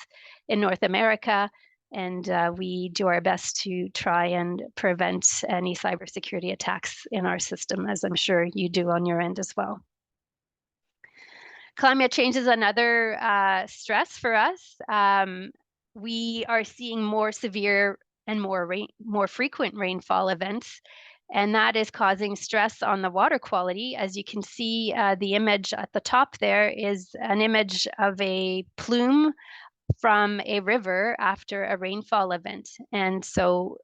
in North America, and we do our best to try and prevent any cybersecurity attacks in our system, as I'm sure you do on your end as well. Climate change is another stress for us. We are seeing more severe and more frequent rainfall events, and that is causing stress on the water quality. As you can see, the image at the top there is an image of a plume from a river after a rainfall event. And so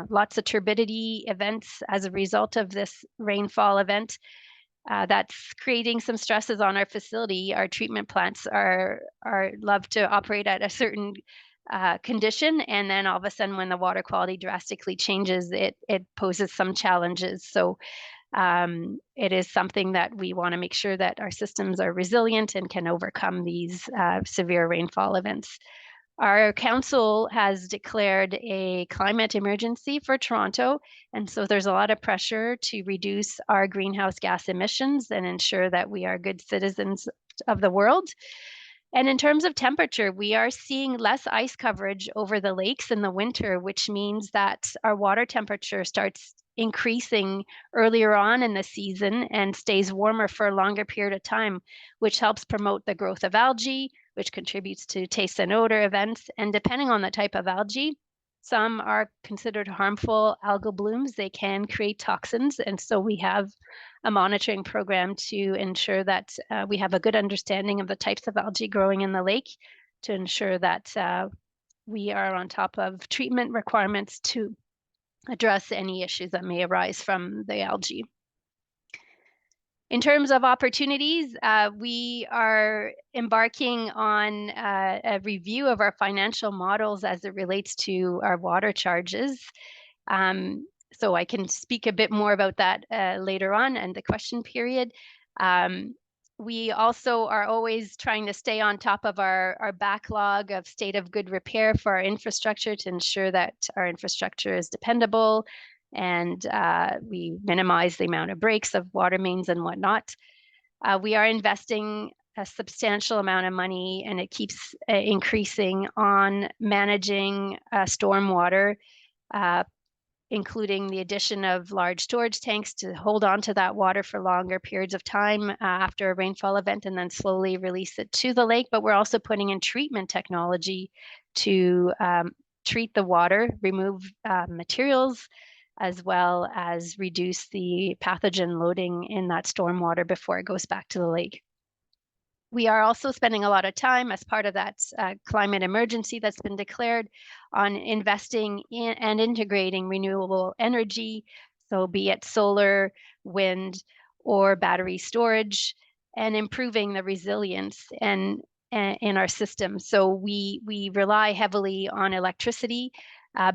lots of turbidity events as a result of this rainfall event. That's creating some stresses on our facility. Our treatment plants are love to operate at a certain condition, and then all of a sudden when the water quality drastically changes, it poses some challenges. So it is something that we want to make sure that our systems are resilient and can overcome these severe rainfall events. Our council has declared a climate emergency for Toronto, and so there's a lot of pressure to reduce our greenhouse gas emissions and ensure that we are good citizens of the world. And in terms of temperature, we are seeing less ice coverage over the lakes in the winter, which means that our water temperature starts increasing earlier on in the season and stays warmer for a longer period of time, which helps promote the growth of algae, which contributes to taste and odor events. And depending on the type of algae, some are considered harmful algal blooms. They can create toxins. And so we have a monitoring program to ensure that we have a good understanding of the types of algae growing in the lake to ensure that we are on top of treatment requirements to address any issues that may arise from the algae. In terms of opportunities, we are embarking on a review of our financial models as it relates to our water charges. So I can speak a bit more about that later on in the question period. We also are always trying to stay on top of our backlog of state of good repair for our infrastructure to ensure that our infrastructure is dependable and we minimize the amount of breaks of water mains and whatnot. We are investing a substantial amount of money, and it keeps increasing on managing stormwater, including the addition of large storage tanks to hold on to that water for longer periods of time after a rainfall event and then slowly release it to the lake. But we're also putting in treatment technology to treat the water, remove materials, as well as reduce the pathogen loading in that stormwater before it goes back to the lake. We are also spending a lot of time as part of that climate emergency that's been declared on investing in and integrating renewable energy, so be it solar, wind, or battery storage, and improving the resilience in our system. So we rely heavily on electricity,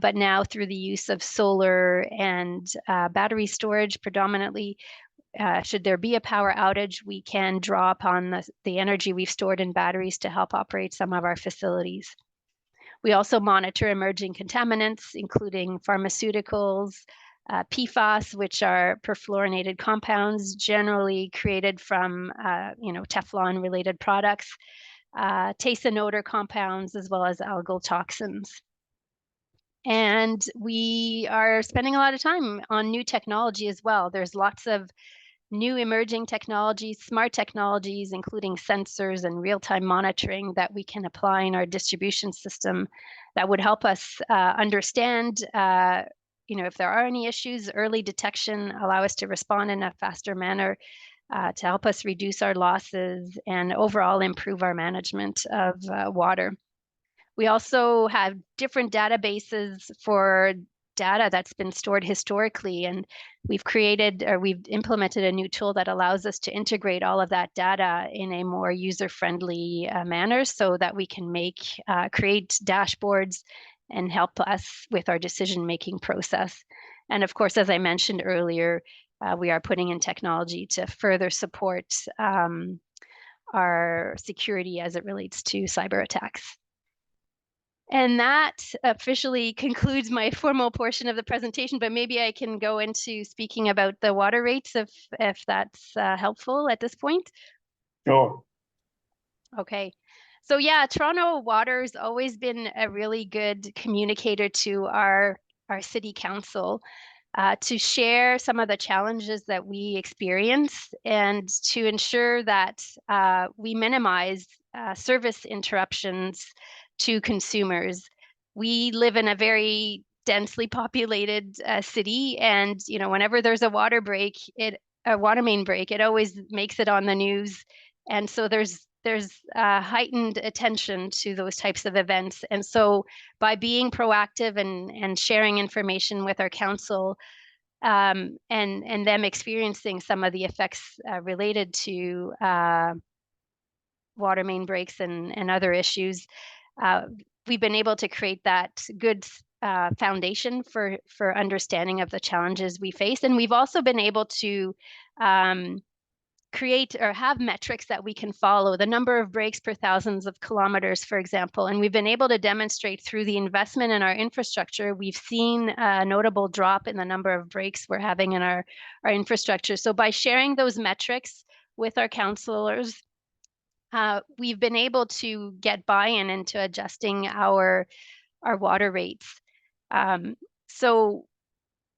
but now through the use of solar and battery storage predominantly, should there be a power outage, we can draw upon the energy we've stored in batteries to help operate some of our facilities. We also monitor emerging contaminants, including pharmaceuticals, PFAS, which are perfluorinated compounds generally created from Teflon-related products, taste and odor compounds, as well as algal toxins. And we are spending a lot of time on new technology as well. There's lots of new emerging technologies, smart technologies, including sensors and real-time monitoring that we can apply in our distribution system that would help us understand, if there are any issues, early detection, allow us to respond in a faster manner to help us reduce our losses and overall improve our management of water. We also have different databases for data that's been stored historically, and we've implemented a new tool that allows us to integrate all of that data in a more user-friendly manner so that we can create dashboards and help us with our decision-making process. And of course, as I mentioned earlier, we are putting in technology to further support our security as it relates to cyber attacks. And that officially concludes my formal portion of the presentation, but maybe I can go into speaking about the water rates if that's helpful at this point. Sure. Okay. So yeah, Toronto Water's always been a really good communicator to our city council to share some of the challenges that we experience and to ensure that we minimize service interruptions to consumers. We live in a very densely populated city, and whenever there's a water main break, it always makes it on the news, and so there's heightened attention to those types of events. And so by being proactive and sharing information with our council, and them experiencing some of the effects related to water main breaks and other issues. We've been able to create that good foundation for understanding of the challenges we face. And we've also been able to create or have metrics that we can follow, the number of breaks per thousands of kilometers, for example. And we've been able to demonstrate through the investment in our infrastructure, we've seen a notable drop in the number of breaks we're having in our infrastructure. So by sharing those metrics with our councillors, we've been able to get buy-in into adjusting our water rates. So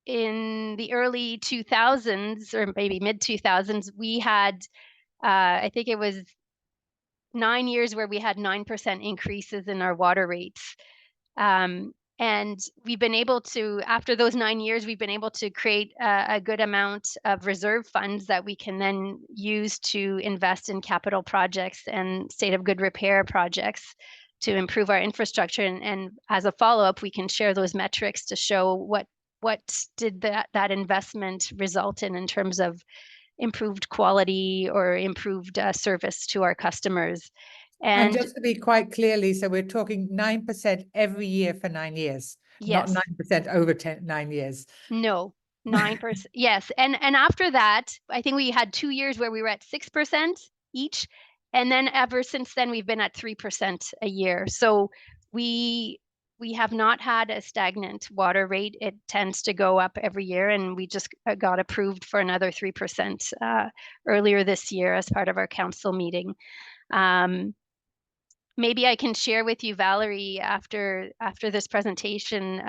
in the early 2000s, or maybe mid 2000s, we had, I think it was 9 years where we had 9% increases in our water rates. And we've been able to, after those 9 years, we've been able to create a good amount of reserve funds that we can then use to invest in capital projects and state of good repair projects to improve our infrastructure. And as a follow-up, we can share those metrics to show what did that investment result in terms of improved quality or improved service to our customers. And just to be quite clear, Lisa, we're talking 9% every year for 9 years, yes. not 9% over 9 years. No, 9%. Yes. And after that, I think we had 2 years where we were at 6% each. And then ever since then, we've been at 3% a year. So we have not had a stagnant water rate. It tends to go up every year, and we just got approved for another 3% earlier this year as part of our council meeting. Maybe I can share with you, Valerie, after this presentation.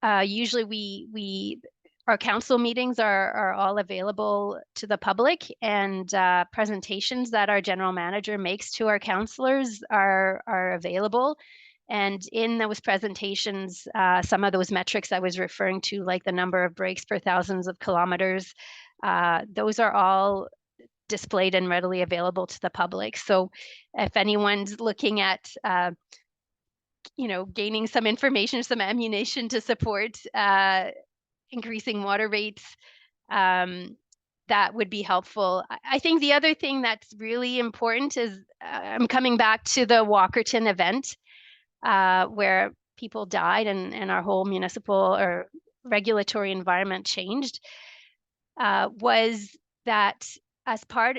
Usually our council meetings are all available to the public, and presentations that our general manager makes to our councillors are available. And in those presentations, some of those metrics I was referring to, like the number of breaks per thousands of kilometers, those are all displayed and readily available to the public. So if anyone's looking at gaining some information, some ammunition to support increasing water rates, that would be helpful. I think the other thing that's really important is I'm coming back to the Walkerton event where people died and our whole municipal or regulatory environment changed, was that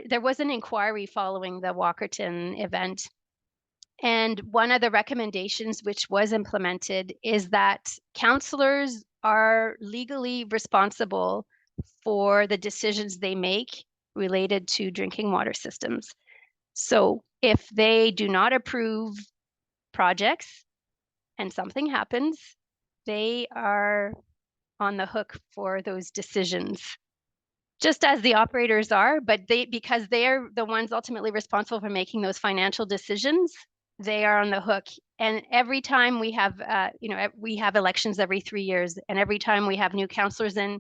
there was an inquiry following the Walkerton event. And one of the recommendations which was implemented is that councillors are legally responsible for the decisions they make related to drinking water systems. So if they do not approve projects and something happens, they are on the hook for those decisions, just as the operators are, but because they are the ones ultimately responsible for making those financial decisions, they are on the hook. And every time we have, we have elections every 3 years, and every time we have new councillors in,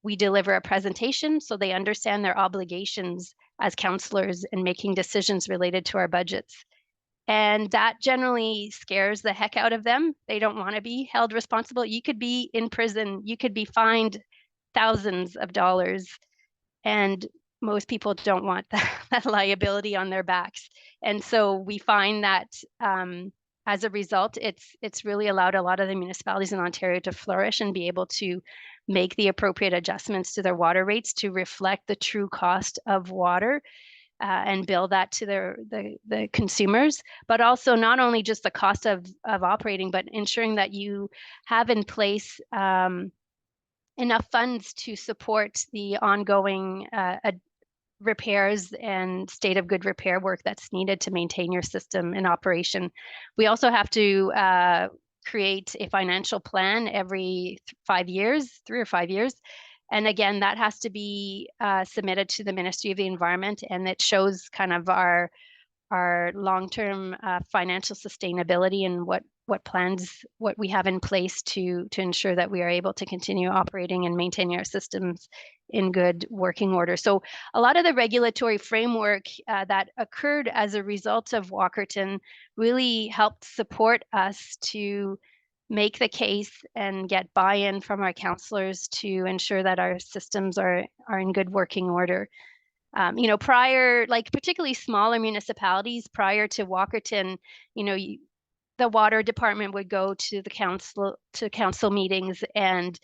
we deliver a presentation so they understand their obligations as councillors in making decisions related to our budgets. And that generally scares the heck out of them. They don't want to be held responsible. You could be in prison, you could be fined thousands of dollars, and most people don't want that liability on their backs. And so we find that as a result, it's really allowed a lot of the municipalities in Ontario to flourish and be able to make the appropriate adjustments to their water rates to reflect the true cost of water, and bill that to the consumers, but also not only just the cost of operating, but ensuring that you have in place enough funds to support the ongoing repairs and state of good repair work that's needed to maintain your system in operation. We also have to create a financial plan every 5 years, 3 or 5 years. And again, that has to be submitted to the Ministry of the Environment, and it shows kind of our long-term financial sustainability and what we have in place to ensure that we are able to continue operating and maintaining our systems in good working order. So a lot of the regulatory framework that occurred as a result of Walkerton really helped support us to make the case and get buy-in from our councillors to ensure that our systems are in good working order. You know, prior, like particularly smaller municipalities, prior to Walkerton, you know, the water department would go to the council meetings, and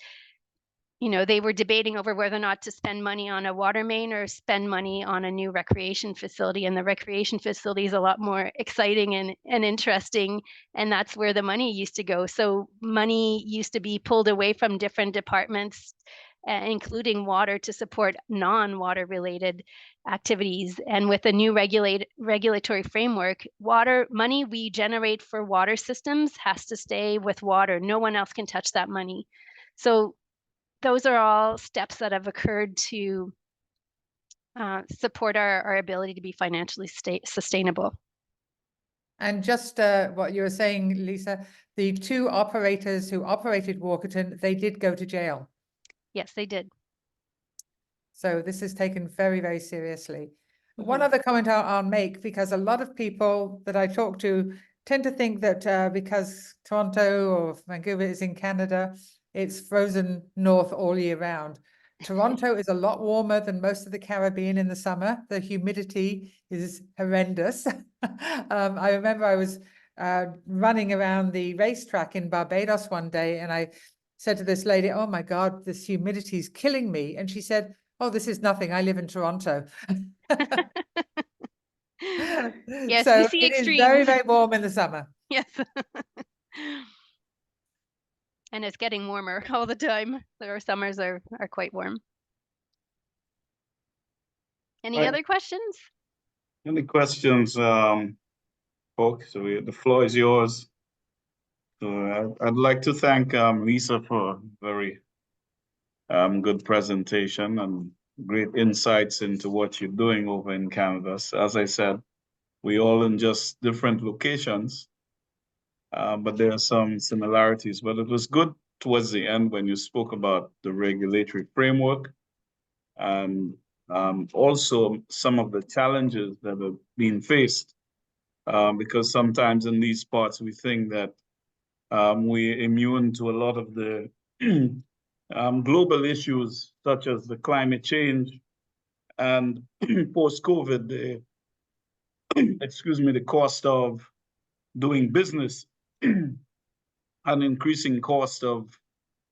you know, they were debating over whether or not to spend money on a water main or spend money on a new recreation facility. And the recreation facility is a lot more exciting and interesting. And that's where the money used to go. So money used to be pulled away from different departments, including water, to support non-water related activities. And with a new regulatory framework, water money we generate for water systems has to stay with water. No one else can touch that money. So those are all steps that have occurred to support our ability to be financially sustainable. And just what you were saying, Lisa, the 2 operators who operated Walkerton, they did go to jail. Yes, they did. So this is taken very, very seriously. One other comment I'll make, because a lot of people that I talk to tend to think that because Toronto or Vancouver is in Canada, it's frozen north all year round. Toronto is a lot warmer than most of the Caribbean in the summer. The humidity is horrendous. I remember I was running around the racetrack in Barbados one day, and I said to this lady, "Oh my God, this humidity is killing me." And she said, "Oh, this is nothing. I live in Toronto." Yes, so we see it extremes. is very, very warm in the summer. Yes. And it's getting warmer all the time. Our summers are quite warm. Any other questions? Any questions, folks? So the floor is yours. So I'd like to thank Lisa for a very good presentation and great insights into what you're doing over in Canada. So as I said, we all in just different locations, but there are some similarities. But it was good towards the end when you spoke about the regulatory framework and also some of the challenges that are being faced, because sometimes in these parts we think that we're immune to a lot of the global issues such as the climate change and post-COVID, the cost of doing business and increasing cost of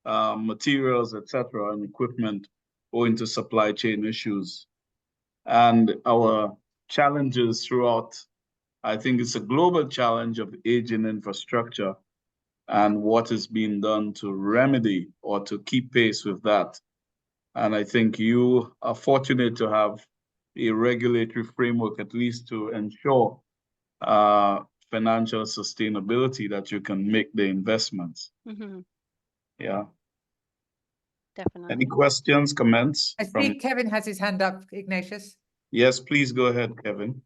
materials, etc., and equipment owing to supply chain issues. And our challenges throughout, I think it's a global challenge of aging infrastructure and what is being done to remedy or to keep pace with that. And I think you are fortunate to have a regulatory framework, at least to ensure financial sustainability, that you can make the investments. Yeah. Definitely. Any questions, comments? I see Kevin has his hand up, Ignatius. Yes, please go ahead, Kevin.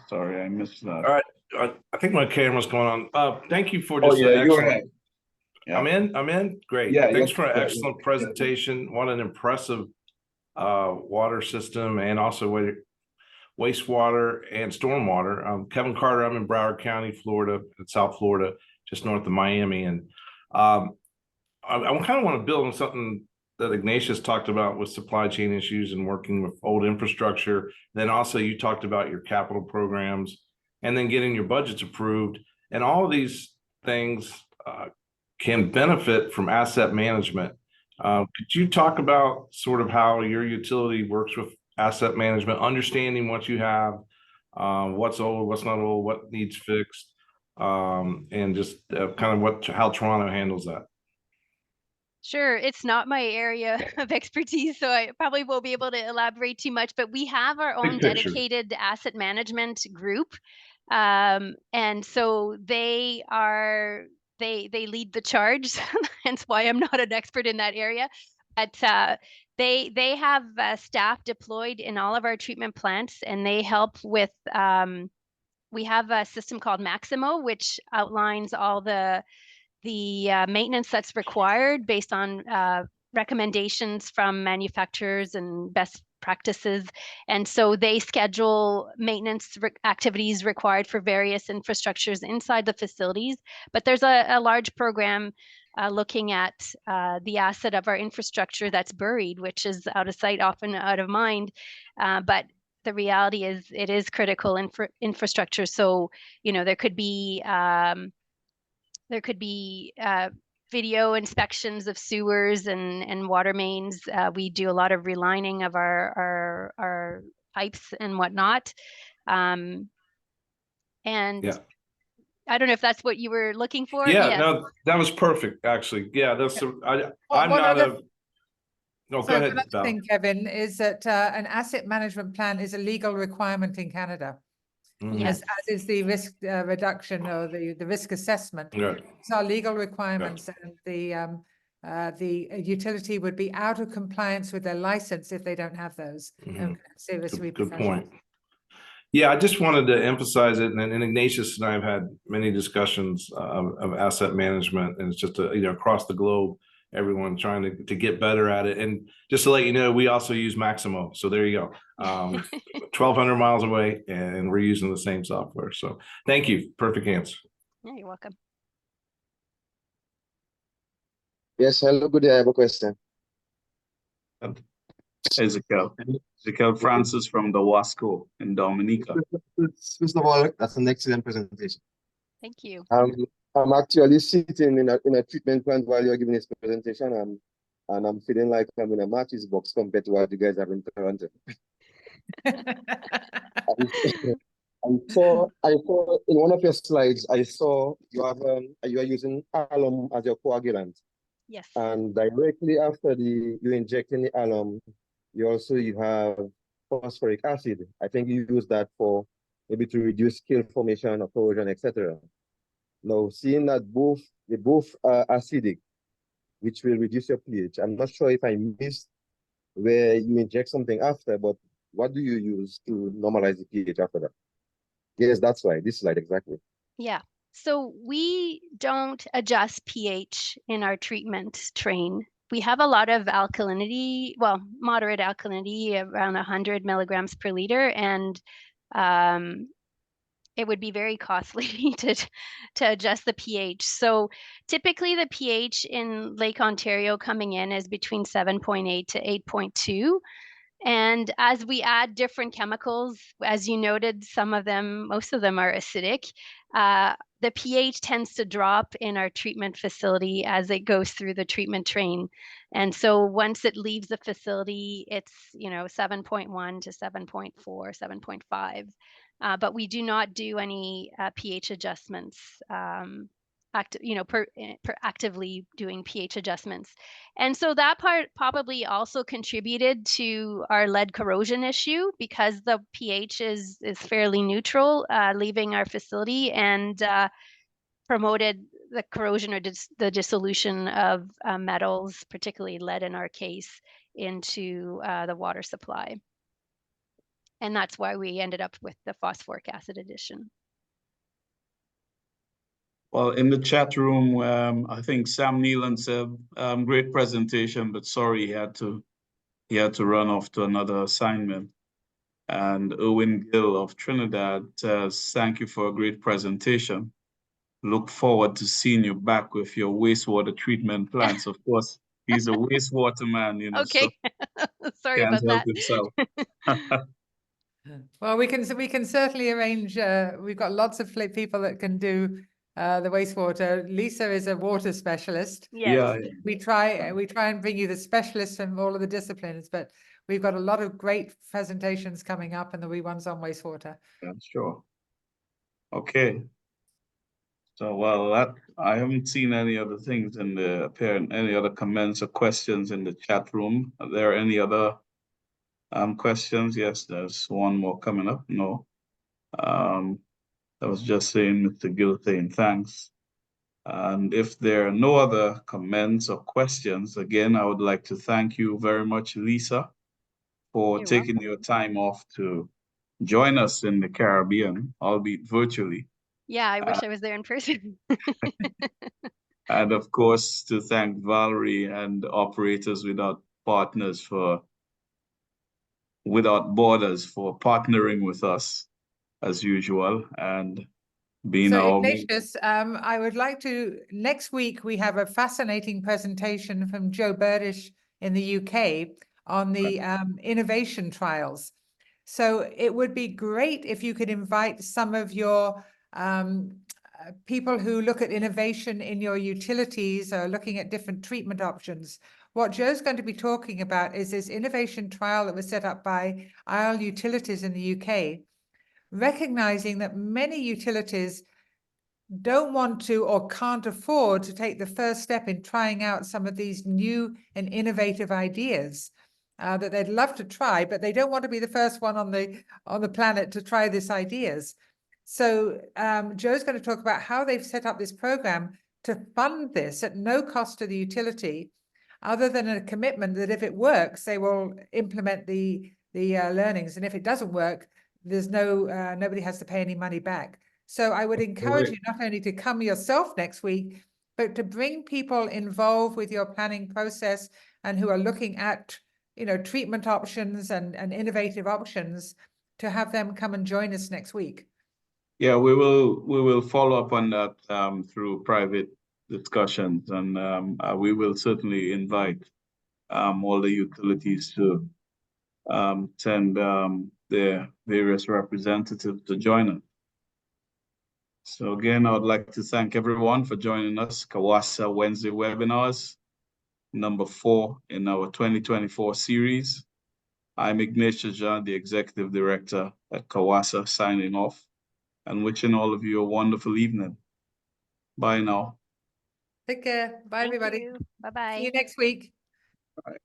Sorry, I missed that. All right, I think my camera's going on. Thank you for just an excellent. Yeah. I'm in. Great. Yeah, thanks for an excellent presentation. What an impressive water system, and also wastewater and stormwater. Kevin Carter. I'm in Broward County, Florida, South Florida, just north of Miami, and I kind of want to build on something that Ignatius talked about with supply chain issues and working with old infrastructure. Then also you talked about your capital programs and then getting your budgets approved, and all of these things can benefit from asset management. Could you talk about sort of how your utility works with asset management, understanding what you have, what's old, what's not old, what needs fixed, and just kind of how Toronto handles that? Sure, it's not my area of expertise, so I probably won't be able to elaborate too much, but we have our own dedicated asset management group. And so they lead the charge, hence why I'm not an expert in that area. But they have staff deployed in all of our treatment plants, and they help with, we have a system called Maximo, which outlines all the maintenance that's required based on recommendations from manufacturers and best practices. And so they schedule maintenance activities required for various infrastructures inside the facilities. But there's a large program looking at the asset of our infrastructure that's buried, which is out of sight, often out of mind. But the reality is it is critical infrastructure. So, there could be video inspections of sewers and water mains. We do a lot of relining of our pipes and whatnot. And Yeah. I don't know if that's what you were looking for. Yeah, Yes. no, that was perfect, actually. Yeah, that's, I'm One not other- no, go So ahead, another Val. thing, Kevin, is that an asset management plan is a legal requirement in Canada, Yes. as is the risk reduction or the risk assessment. Yeah. These are legal requirements, and the utility would be out of compliance with their license if they don't have those. And could have serious Good repercussions. point. Yeah, I just wanted to emphasize it, and Ignatius and I have had many discussions of asset management, and it's just across the globe, everyone trying to get better at it. And just to let you know, we also use Maximo, so there you go. 1,200 miles away, and we're using the same software. So thank you, perfect answer. Yeah, you're welcome. Yes, hello, good day. I have a question. Ezekiel Francis from the Wasco in Dominica. First of all, that's an excellent presentation. Thank you. I'm actually sitting in a treatment plant while you're giving this presentation, and I'm feeling like I'm in a matches box compared to what you guys have in Toronto. I saw in one of your slides, I saw you are using alum as your coagulant. Yes. And directly after you injecting the alum, you have phosphoric acid. I think you use that for maybe to reduce scale formation or corrosion, etc. Now, seeing that they both are acidic, which will reduce your pH. I'm not sure if I missed where you inject something after, but what do you use to normalize the pH after that? Yes, that's right. This slide, exactly. Yeah. So we don't adjust pH in our treatment train. We have a lot of alkalinity, well, moderate alkalinity, around 100 milligrams per liter, and it would be very costly to adjust the pH. So typically the pH in Lake Ontario coming in is between 7.8 to 8.2. And as we add different chemicals, as you noted, most of them are acidic. The pH tends to drop in our treatment facility as it goes through the treatment train. And so once it leaves the facility, it's 7.1 to 7.4, 7.5. But we do not do any pH adjustments, actively doing pH adjustments. And so that part probably also contributed to our lead corrosion issue, because the pH is fairly neutral leaving our facility, and promoted the corrosion or the dissolution of metals, particularly lead in our case, into the water supply. And that's why we ended up with the phosphoric acid addition. Well, in the chat room, I think Sam Neelan said, great presentation, but sorry, he had to run off to another assignment. And Owen Gill of Trinidad says, thank you for a great presentation. Look forward to seeing you back with your wastewater treatment plants. Of course, he's a wastewater man, Okay. so Sorry can't about help that. himself. Well, we can certainly arrange. We've got lots of people that can do the wastewater. Lisa is a water specialist. Yes. Yeah. We try and bring you the specialists from all of the disciplines, but we've got a lot of great presentations coming up, and there'll be ones on wastewater. Yeah, sure. Okay. So, well, I haven't seen any other things in any other comments or questions in the chat room. Are there any other questions? Yes, there's one more coming up. No. I was just saying, Mr. Gilthane, thanks. And if there are no other comments or questions, again, I would like to thank you very much, Lisa, for You're taking your time off to join us in the Caribbean, albeit virtually. Yeah, I wish I was there in person. And of course, to thank Valerie and Operators Without Partners for Without Borders for partnering with us as usual and being So our Ignatius, I would like to, next week, we have a fascinating presentation from Joe Burdish in the UK on the innovation trials. So it would be great if you could invite some of your people who look at innovation in your utilities or looking at different treatment options. What Joe's going to be talking about is this innovation trial that was set up by Isle Utilities in the UK, recognizing that many utilities don't want to or can't afford to take the first step in trying out some of these new and innovative ideas that they'd love to try, but they don't want to be the first one on the planet to try these ideas. So Joe's going to talk about how they've set up this program to fund this at no cost to the utility, other than a commitment that if it works, they will implement the learnings, and if it doesn't work, there's nobody has to pay any money back. So I would encourage you not only to come yourself next week, but to bring people involved with your planning process and who are looking at, treatment options and innovative options, to have them come and join us next week. Yeah, we will follow up on that through private discussions, and we will certainly invite all the utilities to send their various representatives to join us. So again, I would like to thank everyone for joining us. CAWASA Wednesday webinars, number 4 in our 2024 series. I'm Ignatius Jean, the Executive Director at CAWASA, signing off and wishing all of you a wonderful evening. Bye now. Take care. Bye, Thank everybody. you. Bye-bye. See you next week. Bye.